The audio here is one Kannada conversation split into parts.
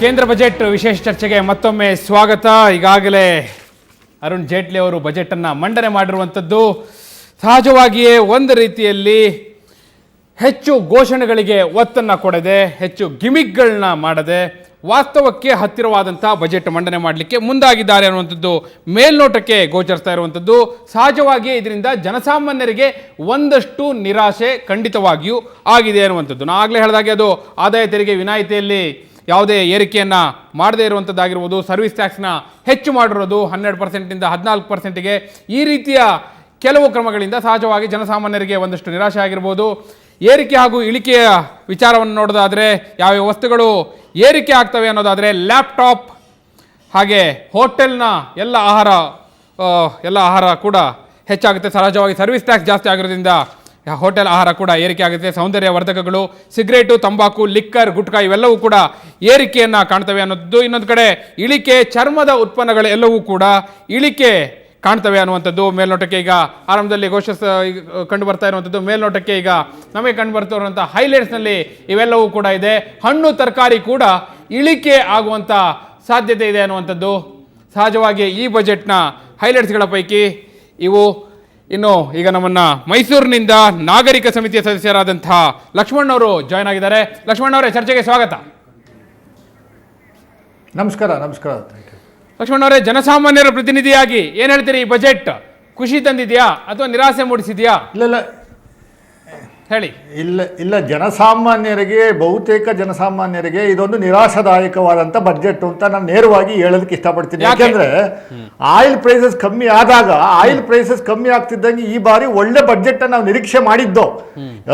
ಕೇಂದ್ರ ಬಜೆಟ್ ವಿಶೇಷ ಚರ್ಚೆಗೆ ಮತ್ತೊಮ್ಮೆ ಸ್ವಾಗತ. ಈಗಾಗಲೇ ಅರುಣ್ ಜೇಟ್ಲಿ ಅವರು ಬಜೆಟನ್ನು ಮಂಡನೆ ಮಾಡಿರುವಂಥದ್ದು ಸಹಜವಾಗಿಯೇ ಒಂದು ರೀತಿಯಲ್ಲಿ ಹೆಚ್ಚು ಘೋಷಣೆಗಳಿಗೆ ಒತ್ತನ್ನು ಕೊಡದೆ, ಹೆಚ್ಚು ಗಿಮಿಕ್ಗಳನ್ನ ಮಾಡದೆ ವಾಸ್ತವಕ್ಕೆ ಹತ್ತಿರವಾದಂಥ ಬಜೆಟ್ ಮಂಡನೆ ಮಾಡಲಿಕ್ಕೆ ಮುಂದಾಗಿದ್ದಾರೆ ಅನ್ನುವಂಥದ್ದು ಮೇಲ್ನೋಟಕ್ಕೆ ಗೋಚರಿಸ್ತಾ ಇರುವಂಥದ್ದು. ಸಹಜವಾಗಿಯೇ ಇದರಿಂದ ಜನಸಾಮಾನ್ಯರಿಗೆ ಒಂದಷ್ಟು ನಿರಾಶೆ ಖಂಡಿತವಾಗಿಯೂ ಆಗಿದೆ ಅನ್ನುವಂಥದ್ದು. ನಾನು ಆಗಲೇ ಹೇಳಿದಾಗೆ ಅದು ಆದಾಯ ತೆರಿಗೆ ವಿನಾಯಿತಿಯಲ್ಲಿ ಯಾವುದೇ ಏರಿಕೆಯನ್ನು ಮಾಡದೇ ಇರುವಂಥದ್ದಾಗಿರ್ಬೋದು, ಸರ್ವಿಸ್ ಟ್ಯಾಕ್ಸ್ನ ಹೆಚ್ಚು ಮಾಡಿರೋದು 12%ಇಂದ 14%ಗೆ, ಈ ರೀತಿಯ ಕೆಲವು ಕ್ರಮಗಳಿಂದ ಸಹಜವಾಗಿ ಜನಸಾಮಾನ್ಯರಿಗೆ ಒಂದಷ್ಟು ನಿರಾಶೆ ಆಗಿರ್ಬೋದು. ಏರಿಕೆ ಹಾಗೂ ಇಳಿಕೆಯ ವಿಚಾರವನ್ನು ನೋಡೋದಾದರೆ ಯಾವ್ಯಾವ ವಸ್ತುಗಳು ಏರಿಕೆ ಆಗ್ತವೆ ಅನ್ನೋದಾದರೆ ಲ್ಯಾಪ್ಟಾಪ್ ಹಾಗೆ ಹೋಟೆಲ್ನ ಎಲ್ಲ ಆಹಾರ ಕೂಡ ಹೆಚ್ಚಾಗುತ್ತೆ. ಸಹಜವಾಗಿ ಸರ್ವಿಸ್ ಟ್ಯಾಕ್ಸ್ ಜಾಸ್ತಿ ಆಗಿರೋದ್ರಿಂದ ಹೋಟೆಲ್ ಆಹಾರ ಕೂಡ ಏರಿಕೆ ಆಗುತ್ತೆ. ಸೌಂದರ್ಯ ವರ್ಧಕಗಳು, ಸಿಗರೇಟು, ತಂಬಾಕು, ಲಿಕ್ಕರ್, ಗುಟ್ಕಾ ಇವೆಲ್ಲವೂ ಕೂಡ ಏರಿಕೆಯನ್ನು ಕಾಣ್ತವೆ ಅನ್ನೋದು. ಇನ್ನೊಂದು ಕಡೆ ಇಳಿಕೆ, ಚರ್ಮದ ಉತ್ಪನ್ನಗಳು ಎಲ್ಲವೂ ಕೂಡ ಇಳಿಕೆ ಕಾಣ್ತವೆ ಅನ್ನುವಂಥದ್ದು ಮೇಲ್ನೋಟಕ್ಕೆ ಈಗ ಆರಂಭದಲ್ಲಿ ಕಂಡು ಬರ್ತಾ ಇರುವಂಥದ್ದು. ಮೇಲ್ನೋಟಕ್ಕೆ ಈಗ ನಮಗೆ ಕಂಡು ಬರ್ತಾ ಇರುವಂಥ ಹೈಲೈಟ್ಸ್ನಲ್ಲಿ ಇವೆಲ್ಲವೂ ಕೂಡ ಇದೆ. ಹಣ್ಣು ತರಕಾರಿ ಕೂಡ ಇಳಿಕೆ ಆಗುವಂಥ ಸಾಧ್ಯತೆ ಇದೆ ಅನ್ನುವಂಥದ್ದು ಸಹಜವಾಗಿ ಈ ಬಜೆಟ್ನ ಹೈಲೈಟ್ಸ್ಗಳ ಪೈಕಿ ಇವು. ಇನ್ನು ಈಗ ನಮ್ಮನ್ನು ಮೈಸೂರಿನಿಂದ ನಾಗರಿಕ ಸಮಿತಿಯ ಸದಸ್ಯರಾದಂತಹ ಲಕ್ಷ್ಮಣ್ ಅವರು ಜಾಯ್ನ್ ಆಗಿದ್ದಾರೆ. ಲಕ್ಷ್ಮಣ್ ಅವರೇ, ಚರ್ಚೆಗೆ ಸ್ವಾಗತ. ನಮಸ್ಕಾರ. ಲಕ್ಷ್ಮಣ್ ಅವರೇ, ಜನಸಾಮಾನ್ಯರ ಪ್ರತಿನಿಧಿಯಾಗಿ ಏನು ಹೇಳ್ತೀರಿ? ಈ ಬಜೆಟ್ ಖುಷಿ ತಂದಿದೆಯಾ ಅಥವಾ ನಿರಾಸೆ ಮೂಡಿಸಿದೆಯಾ? ಹೇಳಿ. ಇಲ್ಲ ಜನಸಾಮಾನ್ಯರಿಗೆ, ಬಹುತೇಕ ಜನಸಾಮಾನ್ಯರಿಗೆ ಇದೊಂದು ನಿರಾಶಾದಾಯಕವಾದಂಥ ಬಜೆಟ್ ಅಂತ ನಾನು ನೇರವಾಗಿ ಹೇಳೋದಕ್ಕೆ ಇಷ್ಟಪಡ್ತೀನಿ. ಯಾಕೆಂದ್ರೆ ಆಯಿಲ್ ಪ್ರೈಸಸ್ ಕಮ್ಮಿ ಆದಾಗ, ಆಯಿಲ್ ಪ್ರೈಸಸ್ ಕಮ್ಮಿ ಆಗ್ತಿದ್ದಂಗೆ ಈ ಬಾರಿ ಒಳ್ಳೆ ಬಜೆಟ್ ನಾವು ನಿರೀಕ್ಷೆ ಮಾಡಿದ್ದು.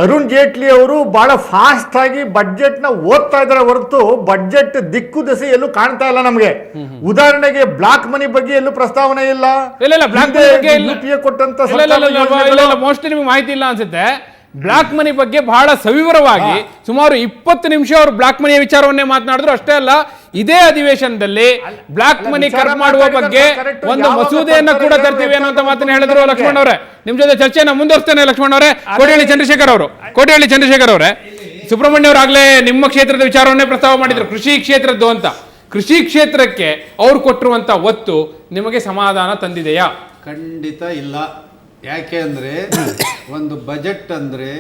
ಅರುಣ್ ಜೇಟ್ಲಿ ಅವರು ಬಹಳ ಫಾಸ್ಟ್ ಆಗಿ ಬಜೆಟ್ ನ ಓದ್ತಾ ಇದ್ದಾರೆ ಹೊರತು ಬಜೆಟ್ ದಿಕ್ಕು ದೆಸೆ ಎಲ್ಲೂ ಕಾಣ್ತಾ ಇಲ್ಲ ನಮಗೆ. ಉದಾಹರಣೆಗೆ ಬ್ಲಾಕ್ ಮನಿ ಬಗ್ಗೆ ಎಲ್ಲೂ ಪ್ರಸ್ತಾವನೆ ಇಲ್ಲ. ಕೊಟ್ಟಂತ ಮೋಸ್ಟ್ಲಿ ನಿಮಗೆ ಮಾಹಿತಿ ಇಲ್ಲ ಅನ್ಸುತ್ತೆ. ಬ್ಲಾಕ್ ಮನಿ ಬಗ್ಗೆ ಬಹಳ ಸವಿವರವಾಗಿ ಸುಮಾರು 20 ನಿಮಿಷ ಅವರು ಬ್ಲಾಕ್ ಮನಿಯ ವಿಚಾರವನ್ನೇ ಮಾತನಾಡಿದ್ರು. ಅಷ್ಟೇ ಅಲ್ಲ, ಇದೇ ಅಧಿವೇಶನದಲ್ಲಿ ಬ್ಲಾಕ್ ಮನಿ ಕಟ್ ಮಾಡುವ ಬಗ್ಗೆ ಒಂದು ಮಸೂದೆಯನ್ನು ಕೂಡ ತರ್ತೀವಿ ಅನ್ನುವಂತ ಮಾತನ್ನ ಹೇಳಿದ್ರು. ಲಕ್ಷ್ಮಣ್ ಅವರೇ, ನಿಮ್ ಜೊತೆ ಚರ್ಚೆಯನ್ನು ಮುಂದುವರಿಸ್ತೇನೆ. ಲಕ್ಷ್ಮಣ್ ಅವರೇ, ಕೋಟಿಹಳ್ಳಿ ಚಂದ್ರಶೇಖರ್ ಅವರೇ, ಸುಬ್ರಹ್ಮಣ್ಯ ಅವರಾಗಲೇ ನಿಮ್ಮ ಕ್ಷೇತ್ರದ ವಿಚಾರವನ್ನೇ ಪ್ರಸ್ತಾವ ಮಾಡಿದ್ರು, ಕೃಷಿ ಕ್ಷೇತ್ರದ್ದು ಅಂತ. ಕೃಷಿ ಕ್ಷೇತ್ರಕ್ಕೆ ಅವ್ರು ಕೊಟ್ಟಿರುವಂತ ಒತ್ತು ನಿಮಗೆ ಸಮಾಧಾನ ತಂದಿದೆಯಾ? ಖಂಡಿತ ಇಲ್ಲ. ಯಾಕೆ ಅಂದರೆ ಒಂದು ಬಜೆಟ್ ಅಂದರೆ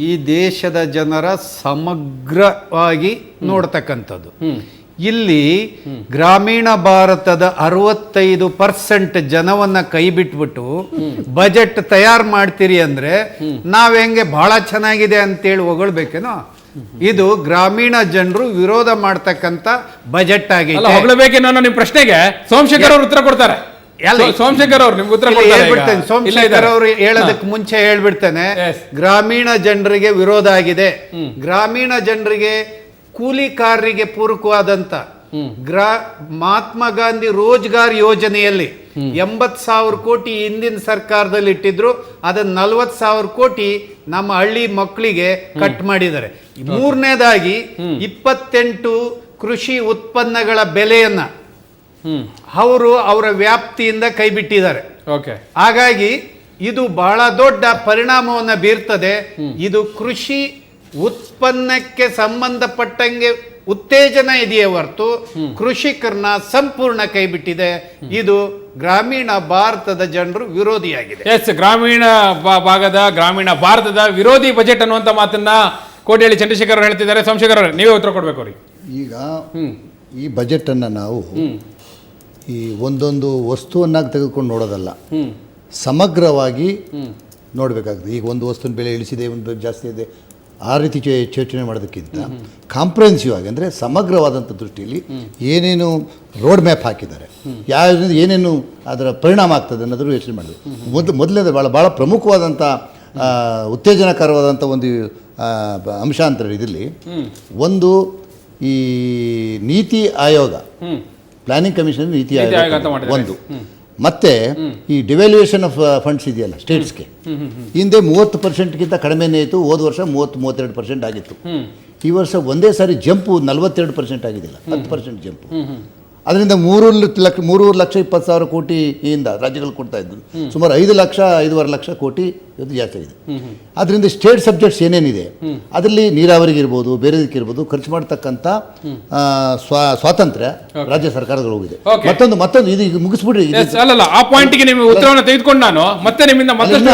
ಈ ದೇಶದ ಜನರ ಸಮಗ್ರವಾಗಿ ನೋಡ್ತಕ್ಕಂಥದ್ದು. ಇಲ್ಲಿ ಗ್ರಾಮೀಣ ಭಾರತದ 65% ಜನವನ್ನ ಕೈ ಬಿಟ್ಬಿಟ್ಟು ಬಜೆಟ್ ತಯಾರು ಮಾಡ್ತೀರಿ ಅಂದ್ರೆ ನಾವ್ ಹೆಂಗೆ ಬಹಳ ಚೆನ್ನಾಗಿದೆ ಅಂತೇಳಿ ಹೊಗಳ್ಬೇಕೇನೋ? ಇದು ಗ್ರಾಮೀಣ ಜನರು ವಿರೋಧ ಮಾಡ್ತಕ್ಕಂಥ ಬಜೆಟ್ ಆಗಿದೆ. ಹೊಗಳಬೇಕೇನೋ ನಿಮ್ಮ ಪ್ರಶ್ನೆಗೆ ಸೋಮಶೇಖರ್ ಅವರು ಉತ್ತರ ಕೊಡ್ತಾರೆ. ಸೋಮಶೇಖರ್ ಅವರು ನಿಮ್ಗೆ ಉತ್ತರ ಹೇಳ್ಬಿಡ್ತೇನೆ. ಸೋಮಶೇಖರ್ ಅವರು ಹೇಳೋದಕ್ಕೆ ಮುಂಚೆ ಹೇಳ್ಬಿಡ್ತೇನೆ, ಗ್ರಾಮೀಣ ಜನರಿಗೆ ವಿರೋಧ ಆಗಿದೆ. ಗ್ರಾಮೀಣ ಜನರಿಗೆ, ಕೂಲಿಕಾರರಿಗೆ ಪೂರಕವಾದಂತ ಮಹಾತ್ಮ ಗಾಂಧಿ ರೋಜ್ಗಾರ್ ಯೋಜನೆಯಲ್ಲಿ 80,000 ಕೋಟಿ ಹಿಂದಿನ ಸರ್ಕಾರದಲ್ಲಿ ಇಟ್ಟಿದ್ರು. ಅದನ್ನ 40,000 ಕೋಟಿ ನಮ್ಮ ಹಳ್ಳಿ ಮಕ್ಕಳಿಗೆ ಕಟ್ ಮಾಡಿದ್ದಾರೆ. ಮೂರನೇದಾಗಿ 28 ಕೃಷಿ ಉತ್ಪನ್ನಗಳ ಬೆಲೆಯನ್ನ ಅವರು ಅವರ ವ್ಯಾಪ್ತಿಯಿಂದ ಕೈ ಬಿಟ್ಟಿದ್ದಾರೆ. ಹಾಗಾಗಿ ಇದು ಬಹಳ ದೊಡ್ಡ ಪರಿಣಾಮವನ್ನು ಬೀರ್ತದೆ. ಇದು ಕೃಷಿ ಉತ್ಪನ್ನಕ್ಕೆ ಸಂಬಂಧಪಟ್ಟಂಗೆ ಉತ್ತೇಜನ ಇದೆಯೇ ಹೊರತು ಕೃಷಿಕರನ್ನ ಸಂಪೂರ್ಣ ಕೈ ಬಿಟ್ಟಿದೆ. ಇದು ಗ್ರಾಮೀಣ ಭಾರತದ ಜನರು ವಿರೋಧಿಯಾಗಿದೆ. ಗ್ರಾಮೀಣ ಗ್ರಾಮೀಣ ಭಾರತದ ವಿರೋಧಿ ಬಜೆಟ್ ಅನ್ನುವಂತ ಮಾತನ್ನ ಕೋಟಿಹಳ್ಳಿ ಚಂದ್ರಶೇಖರ್ ಹೇಳ್ತಿದ್ದಾರೆ. ಸೋಮಶೇಖರ್ ಅವರೇ, ನೀವೇ ಉತ್ತರ ಕೊಡ್ಬೇಕು ಅವ್ರಿಗೆ. ಈಗ ಈ ಬಜೆಟ್ ಅನ್ನ ನಾವು ಈ ಒಂದೊಂದು ವಸ್ತುವನ್ನಾಗಿ ತೆಗೆದುಕೊಂಡು ನೋಡೋದಲ್ಲ, ಸಮಗ್ರವಾಗಿ ನೋಡಬೇಕಾಗ್ತದೆ. ಈಗ ಒಂದು ವಸ್ತುವಿನ ಬೆಲೆ ಇಳಿಸಿದೆ, ಒಂದು ಜಾಸ್ತಿ ಇದೆ, ಆ ರೀತಿ ಚರ್ಚೆ ಮಾಡೋದಕ್ಕಿಂತ ಕಾಂಪ್ರಹೆನ್ಸಿವ್ ಆಗಿ, ಅಂದರೆ ಸಮಗ್ರವಾದಂಥ ದೃಷ್ಟಿಯಲ್ಲಿ ಏನೇನು ರೋಡ್ ಮ್ಯಾಪ್ ಹಾಕಿದ್ದಾರೆ, ಯಾವ ಏನೇನು ಅದರ ಪರಿಣಾಮ ಆಗ್ತದೆ ಅನ್ನೋದ್ರ ಯೋಚನೆ ಮಾಡೋದು ಮೊದಲನೇದು ಭಾಳ ಪ್ರಮುಖವಾದಂಥ ಉತ್ತೇಜನಕರವಾದಂಥ ಒಂದು ಅಂಶ ಅಂತ ಇದರಲ್ಲಿ ಒಂದು ಈ ನೀತಿ ಆಯೋಗ, ಪ್ಲಾನಿಂಗ್ ಕಮಿಷನ್ ನೀತಿ ಆಯೋಗ ಒಂದು, ಮತ್ತೆ ಈ ಡಿವ್ಯಾಲ್ಯೂಯೇಷನ್ ಆಫ್ ಫಂಡ್ಸ್ ಇದೆಯಲ್ಲ ಸ್ಟೇಟ್ಸ್ಗೆ, ಹಿಂದೆ 30%ಗಿಂತ ಕಡಿಮೆನೇ ಇತ್ತು. ಹೋದ ವರ್ಷ 30-32% ಆಗಿತ್ತು. ಈ ವರ್ಷ ಒಂದೇ ಸಾರಿ ಜಂಪು 42% ಆಗಿದ್ದಿಲ್ಲ, 10% ಜಂಪು. ಅದರಿಂದ 3,20,000 ಕೋಟಿಯಿಂದ ರಾಜ್ಯಗಳು ಕೊಡ್ತಾ ಇದ್ದು ಸುಮಾರು 5,05,5 ಲಕ್ಷ ಕೋಟಿ ಇವತ್ತು ಜಾಸ್ತಿ ಇದೆ. ಅದರಿಂದ ಸ್ಟೇಟ್ ಸಬ್ಜೆಕ್ಟ್ಸ್ ಏನೇನಿದೆ ಅದರಲ್ಲಿ ನೀರಾವರಿಗೆ ಇರ್ಬೋದು, ಬೇರೆದಕ್ಕಿರ್ಬೋದು ಖರ್ಚು ಮಾಡ್ತಕ್ಕಂಥ ಸ್ವಾತಂತ್ರ್ಯ ರಾಜ್ಯ ಸರ್ಕಾರಗಳು ಹೋಗಿದೆ. ಮತ್ತೊಂದು ಇದು ಈಗ ಮುಗಿಸ್ಬಿಡ್ರಿ. ಅಲ್ಲಲ್ಲ, ಆ ಪಾಯಿಂಟ್ಗೆ ನಿಮ್ಮ ಉತ್ತರವನ್ನು ತೆಗೆದುಕೊಂಡು ನಾನು ಮತ್ತೆ ನಿಮ್ಮಿಂದ ಮತ್ತಷ್ಟು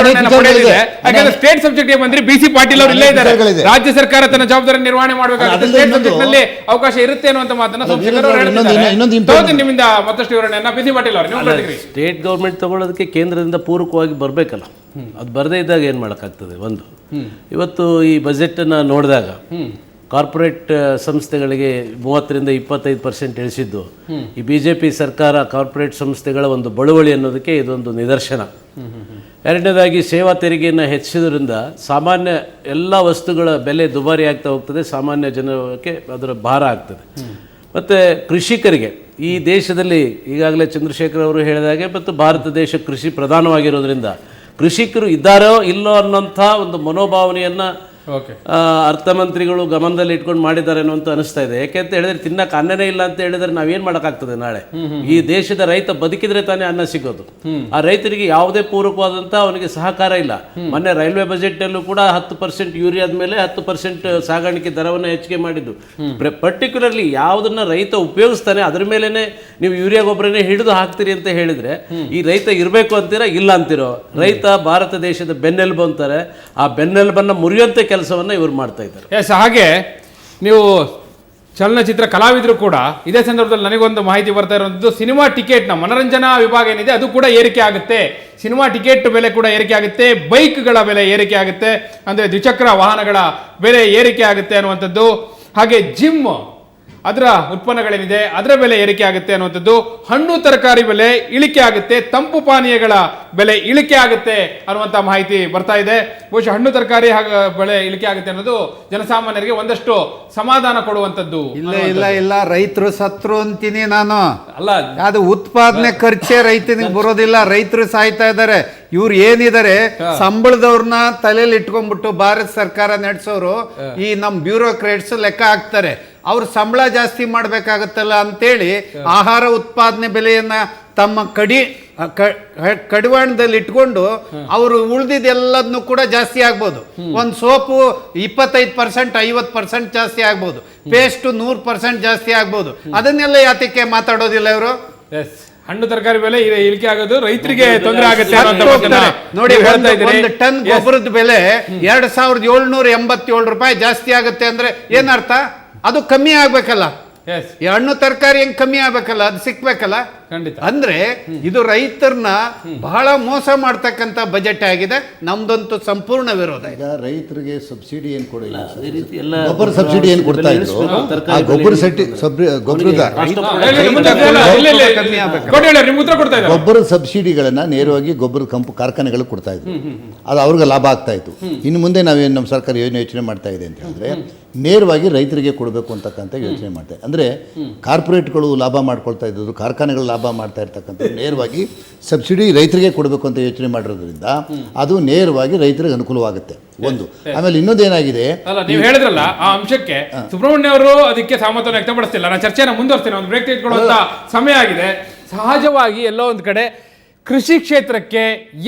ಸ್ಟೇಟ್ ಸಬ್ಜೆಕ್ಟ್ ಬಂದ್ರೆ BC ಪಾಟೀಲ್ ಅವರು ಇಲ್ಲೇ ಇದ್ದಾರೆ. ರಾಜ್ಯ ಸರ್ಕಾರ ತನ್ನ ಜವಾಬ್ದಾರಿ ನಿರ್ವಹಣೆ ಮಾಡಬೇಕಾಗುತ್ತೆ, ಸ್ಟೇಟ್ ಸಬ್ಜೆಕ್ಟ್ ನಲ್ಲಿ ಅವಕಾಶ ಇರುತ್ತೆ ಅನ್ನುವಂತ ಮಾತನ್ನ ನಿಮ್ಮಿಂದ ಮತ್ತಷ್ಟು ವಿವರಣೆಯನ್ನ BC ಪಾಟೀಲ್ ಅವರು. ಸ್ಟೇಟ್ ಗೌರ್ಮೆಂಟ್ ತಗೊಳ್ಳೋದಕ್ಕೆ ಕೇಂದ್ರದಿಂದ ಪೂರಕವಾಗಿ ಬರಬೇಕಲ್ಲ, ಅದು ಬರದೇ ಇದ್ದಾಗ ಏನು ಮಾಡೋಕ್ಕಾಗ್ತದೆ? ಒಂದು ಇವತ್ತು ಈ ಬಜೆಟನ್ನು ನೋಡಿದಾಗ ಕಾರ್ಪೊರೇಟ್ ಸಂಸ್ಥೆಗಳಿಗೆ 30-25% ಇಳಿಸಿದ್ದು ಈ BJP ಸರ್ಕಾರ ಕಾರ್ಪೊರೇಟ್ ಸಂಸ್ಥೆಗಳ ಒಂದು ಬಳುವಳಿ ಅನ್ನೋದಕ್ಕೆ ಇದೊಂದು ನಿದರ್ಶನ. ಎರಡನೇದಾಗಿ ಸೇವಾ ತೆರಿಗೆಯನ್ನು ಹೆಚ್ಚಿದ್ರಿಂದ ಸಾಮಾನ್ಯ ಎಲ್ಲ ವಸ್ತುಗಳ ಬೆಲೆ ದುಬಾರಿ ಆಗ್ತಾ ಹೋಗ್ತದೆ, ಸಾಮಾನ್ಯ ಜನಕ್ಕೆ ಅದರ ಭಾರ ಆಗ್ತದೆ. ಮತ್ತು ಕೃಷಿಕರಿಗೆ ಈ ದೇಶದಲ್ಲಿ ಈಗಾಗಲೇ ಚಂದ್ರಶೇಖರ್ ಅವರು ಹೇಳಿದಾಗೆ ಮತ್ತು ಭಾರತ ದೇಶ ಕೃಷಿ ಪ್ರಧಾನವಾಗಿರೋದ್ರಿಂದ ಕೃಷಿಕರು ಇದ್ದಾರೋ ಇಲ್ಲೋ ಅನ್ನೋಂಥ ಒಂದು ಮನೋಭಾವನೆಯನ್ನು ಅರ್ಥಮಂತ್ರಿಗಳು ಗಮನದಲ್ಲಿ ಇಟ್ಕೊಂಡು ಮಾಡಿದ್ದಾರೆ ಅನ್ನೋ ಅನಿಸ್ತಾ ಇದೆ. ಯಾಕೆಂತ ಹೇಳಿದ್ರೆ ತಿನ್ನಕ್ಕೆ ಅನ್ನನೇ ಇಲ್ಲ ಅಂತ ಹೇಳಿದ್ರೆ ನಾವೇನು ಮಾಡೋಕ್ಕಾಗ್ತದೆ? ನಾಳೆ ಈ ದೇಶದ ರೈತ ಬದುಕಿದ್ರೆ ತಾನೇ ಅನ್ನ ಸಿಗೋದು. ಆ ರೈತರಿಗೆ ಯಾವುದೇ ಪೂರಕವಾದಂಥ ಅವನಿಗೆ ಸಹಕಾರ ಇಲ್ಲ. ಮೊನ್ನೆ ರೈಲ್ವೆ ಬಜೆಟ್ನಲ್ಲೂ ಕೂಡ 10% ಯೂರಿಯಾದ ಮೇಲೆ 10% ಸಾಗಾಣಿಕೆ ದರವನ್ನು ಹೆಚ್ಚಿಗೆ ಮಾಡಿದ್ದು. ಪರ್ಟಿಕ್ಯುಲರ್ಲಿ ಯಾವುದನ್ನ ರೈತ ಉಪಯೋಗಿಸ್ತಾನೆ ಅದ್ರ ಮೇಲೇನೆ ನೀವು ಯೂರಿಯಾ ಗೊಬ್ಬರನೇ ಹಿಡಿದು ಹಾಕ್ತೀರಿ ಅಂತ ಹೇಳಿದ್ರೆ ಈ ರೈತ ಇರಬೇಕು ಅಂತೀರಾ, ಇಲ್ಲ ಅಂತಿರೋ? ರೈತ ಭಾರತ ದೇಶದ ಬೆನ್ನೆಲುಬು ಅಂತಾರೆ. ಆ ಬೆನ್ನೆಲುಬನ್ನು ಮುರಿಯುವಂತೆ ಕೆಲಸವನ್ನ ಇವರು ಮಾಡ್ತಾ ಇದ್ದಾರೆ. ಹಾಗೆ ನೀವು ಚಲನಚಿತ್ರ ಕಲಾವಿದರು ಕೂಡ ಇದೇ ಸಂದರ್ಭದಲ್ಲಿ ನನಗೊಂದು ಮಾಹಿತಿ ಬರ್ತಾ ಇರುವಂಥದ್ದು, ಸಿನಿಮಾ ಟಿಕೆಟ್ನ ಮನರಂಜನಾ ವಿಭಾಗ ಏನಿದೆ ಅದು ಕೂಡ ಏರಿಕೆ ಆಗುತ್ತೆ, ಸಿನಿಮಾ ಟಿಕೆಟ್ ಬೆಲೆ ಕೂಡ ಏರಿಕೆ ಆಗುತ್ತೆ, ಬೈಕ್ಗಳ ಬೆಲೆ ಏರಿಕೆ ಆಗುತ್ತೆ, ಅಂದರೆ ದ್ವಿಚಕ್ರ ವಾಹನಗಳ ಬೆಲೆ ಏರಿಕೆ ಆಗುತ್ತೆ ಅನ್ನುವಂಥದ್ದು. ಹಾಗೆ ಜಿಮ್ ಅದರ ಉತ್ಪನ್ನಗಳೇನಿದೆ ಅದರ ಬೆಲೆ ಏರಿಕೆ ಆಗುತ್ತೆ ಅನ್ನುವಂಥದ್ದು. ಹಣ್ಣು ತರಕಾರಿ ಬೆಲೆ ಇಳಿಕೆ ಆಗುತ್ತೆ, ತಂಪು ಪಾನೀಯಗಳ ಬೆಲೆ ಇಳಿಕೆ ಆಗುತ್ತೆ ಅನ್ನುವಂಥ ಮಾಹಿತಿ ಬರ್ತಾ ಇದೆ. ಬಹುಶಃ ಹಣ್ಣು ತರಕಾರಿ ಬೆಲೆ ಇಳಿಕೆ ಆಗುತ್ತೆ ಅನ್ನೋದು ಜನಸಾಮಾನ್ಯರಿಗೆ ಒಂದಷ್ಟು ಸಮಾಧಾನ ಕೊಡುವಂಥದ್ದು. ಇಲ್ಲ ರೈತರು ಸತ್ರು ಅಂತೀನಿ ನಾನು. ಅಲ್ಲ, ಅದು ಉತ್ಪಾದನೆ ಖರ್ಚೇ ರೈತನಿಗೆ ಬರೋದಿಲ್ಲ, ರೈತರು ಸಾಯ್ತಾ ಇದ್ದಾರೆ. ಇವ್ರು ಏನಿದ್ದಾರೆ ಸಂಬಳದವ್ರನ್ನ ತಲೆಯಲ್ಲಿ ಇಟ್ಕೊಂಡ್ಬಿಟ್ಟು ಭಾರತ ಸರ್ಕಾರ ನಡೆಸೋರು ಈ ನಮ್ಮ ಬ್ಯೂರೋಕ್ರೇಟ್ಸ್ ಲೆಕ್ಕ ಹಾಕ್ತಾರೆ. ಅವ್ರು ಸಂಬಳ ಜಾಸ್ತಿ ಮಾಡ್ಬೇಕಾಗತ್ತಲ್ಲ ಅಂತೇಳಿ ಆಹಾರ ಉತ್ಪಾದನೆ ಬೆಲೆಯನ್ನ ತಮ್ಮ ಕಡಿವಾಣದಲ್ಲಿ ಇಟ್ಕೊಂಡು ಅವರು ಉಳಿದಿದ್ದೆಲ್ಲದನ್ನು ಕೂಡ ಜಾಸ್ತಿ ಆಗ್ಬೋದು. ಒಂದು ಸೋಪು 25% 50% ಜಾಸ್ತಿ ಆಗ್ಬೋದು, ಪೇಸ್ಟ್ 100% ಜಾಸ್ತಿ ಆಗ್ಬೋದು. ಅದನ್ನೆಲ್ಲ ಯಾತಕ್ಕೆ ಮಾತಾಡೋದಿಲ್ಲ ಇವರು? ಹಣ್ಣು ತರಕಾರಿ ಬೆಲೆ ಇಳಿಕೆ ಆಗೋದು ರೈತರಿಗೆ ತೊಂದರೆ ಆಗುತ್ತೆ ನೋಡಿ. ಒಂದು ಟನ್ ಗೊಬ್ಬರದ ಬೆಲೆ 2,787 ರೂಪಾಯಿ ಜಾಸ್ತಿ ಆಗುತ್ತೆ ಅಂದ್ರೆ ಏನರ್ಥ? ಅದು ಕಮ್ಮಿ ಆಗ್ಬೇಕಲ್ಲ, ಈ ಹಣ್ಣು ತರಕಾರಿ ಹೆಂಗ್ ಕಮ್ಮಿ ಆಗ್ಬೇಕಲ್ಲ, ಅದು ಸಿಕ್ಬೇಕಲ್ಲ. ಅಂದ್ರೆ ಇದು ರೈತರನ್ನ ಬಹಳ ಮೋಸ ಮಾಡ್ತಕ್ಕಂಥ ಬಜೆಟ್ ಆಗಿದೆ. ನಮ್ದಂತೂ ಸಂಪೂರ್ಣ ವಿರೋಧ. ಈಗ ರೈತರಿಗೆ ಸಬ್ಸಿಡಿ ಏನು ಕೊಡಿಲ್ಲ, ಗೊಬ್ಬರ ಸಬ್ಸಿಡಿ ಏನು ಕೊಡ್ತಾ ಇದ್ರು, ಆ ಗೊಬ್ಬರ ಸಬ್ಸಿಡಿಗಳನ್ನ ನೇರವಾಗಿ ಗೊಬ್ಬರದ ಕಾರ್ಖಾನೆಗಳು ಕೊಡ್ತಾ ಇದ್ರು. ಅದು ಅವ್ರಿಗೆ ಲಾಭ ಆಗ್ತಾ ಇತ್ತು. ಇನ್ನು ಮುಂದೆ ನಾವೇನು ನಮ್ಮ ಸರ್ಕಾರ ಯೋಚನೆ ಮಾಡ್ತಾ ಇದೆ ಅಂತ ಹೇಳಿದ್ರೆ ನೇರವಾಗಿ ರೈತರಿಗೆ ಕೊಡಬೇಕು ಅಂತಕ್ಕಂಥ ಯೋಚನೆ ಮಾಡ್ತಾ ಇದೆ. ಅಂದ್ರೆ ಕಾರ್ಪೊರೇಟ್ಗಳು ಲಾಭ ಮಾಡ್ಕೊಳ್ತಾ ಇದ್ದು, ಕಾರ್ಖಾನೆಗಳು ಲಾಭ ಮಾಡ್ತಾ ಇರ್ತಕ್ಕಂಥ ನೇರವಾಗಿ ಸಬ್ಸಿಡಿ ರೈತರಿಗೆ ಕೊಡಬೇಕು ಅಂತ ಯೋಚನೆ ಮಾಡಿರೋದ್ರಿಂದ ಅದು ನೇರವಾಗಿ ರೈತರಿಗೆ ಅನುಕೂಲವಾಗುತ್ತೆ. ಒಂದು. ಆಮೇಲೆ ಇನ್ನೊಂದೇನಾಗಿದೆ, ನೀವು ಹೇಳಿದ್ರಲ್ಲ ಆ ಅಂಶಕ್ಕೆ ಸುಬ್ರಹ್ಮಣ್ಯ ಅವರು ಅದಕ್ಕೆ ಸಹಮತವನ್ನು ವ್ಯಕ್ತಪಡಿಸ್ತಿಲ್ಲ. ನಾನು ಚರ್ಚೆನ ಮುಂದುವರ್ತೀನಿ, ಒಂದು ಬ್ರೇಕ್ ತೆಗೆದುಕೊಳ್ಳುವಂತ ಸಮಯ ಆಗಿದೆ. ಸಹಜವಾಗಿ ಎಲ್ಲೋ ಒಂದು ಕಡೆ ಕೃಷಿ ಕ್ಷೇತ್ರಕ್ಕೆ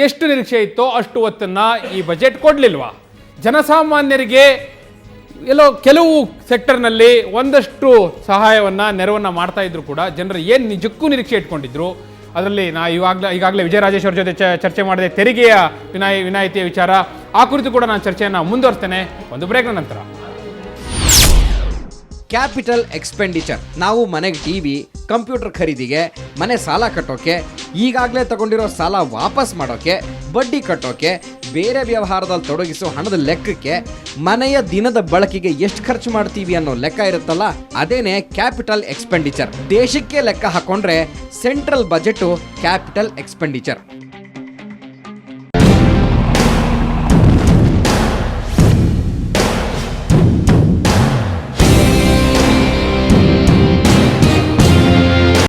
ಎಷ್ಟು ನಿರೀಕ್ಷೆ ಇತ್ತೋ ಅಷ್ಟು ಹೊತ್ತನ್ನ ಈ ಬಜೆಟ್ ಕೊಡ್ಲಿಲ್ವಾ? ಜನಸಾಮಾನ್ಯರಿಗೆ ಎಲ್ಲೋ ಕೆಲವು ಸೆಕ್ಟರ್ನಲ್ಲಿ ಒಂದಷ್ಟು ಸಹಾಯವನ್ನ ನೆರವನ್ನ ಮಾಡ್ತಾ ಇದ್ರು ಕೂಡ ಜನರು ಏನು ನಿಜಕ್ಕೂ ನಿರೀಕ್ಷೆ ಇಟ್ಕೊಂಡಿದ್ರು. ಅದರಲ್ಲಿ ನಾ ಈಗಾಗಲೇ ವಿಜಯ ರಾಜೇಶ್ ಅವ್ರ ಜೊತೆ ಚರ್ಚೆ ಮಾಡಿದೆ ತೆರಿಗೆಯ ವಿನಾಯಿತಿಯ ವಿಚಾರ. ಆ ಕುರಿತು ಕೂಡ ನಾನು ಚರ್ಚೆಯನ್ನು ಮುಂದುವರಿಸ್ತೇನೆ ಒಂದು ಬ್ರೇಕ್ನ ನಂತರ. ಕ್ಯಾಪಿಟಲ್ ಎಕ್ಸ್ಪೆಂಡಿಚರ್, ನಾವು ಮನೆಗೆ ಟಿವಿ, ಕಂಪ್ಯೂಟರ್ ಖರೀದಿಗೆ, ಮನೆ ಸಾಲ ಕಟ್ಟೋಕೆ, ಈಗಾಗಲೇ ತಗೊಂಡಿರೋ ಸಾಲ ವಾಪಸ್ ಮಾಡೋಕೆ, ಬಡ್ಡಿ ಕಟ್ಟೋಕೆ, ಬೇರೆ ವ್ಯವಹಾರದಲ್ಲಿ ತೊಡಗಿಸೋ ಹಣದ ಲೆಕ್ಕಕ್ಕೆ, ಮನೆಯ ದಿನದ ಬಳಕೆಗೆ ಎಷ್ಟು ಖರ್ಚು ಮಾಡ್ತೀವಿ ಅನ್ನೋ ಲೆಕ್ಕ ಇರುತ್ತಲ್ಲ, ಅದೇನೆ ಕ್ಯಾಪಿಟಲ್ ಎಕ್ಸ್ಪೆಂಡಿಚರ್. ದೇಶಕ್ಕೆ ಲೆಕ್ಕ ಹಾಕೊಂಡ್ರೆ ಸೆಂಟ್ರಲ್ ಬಜೆಟ್ ಕ್ಯಾಪಿಟಲ್ ಎಕ್ಸ್ಪೆಂಡಿಚರ್.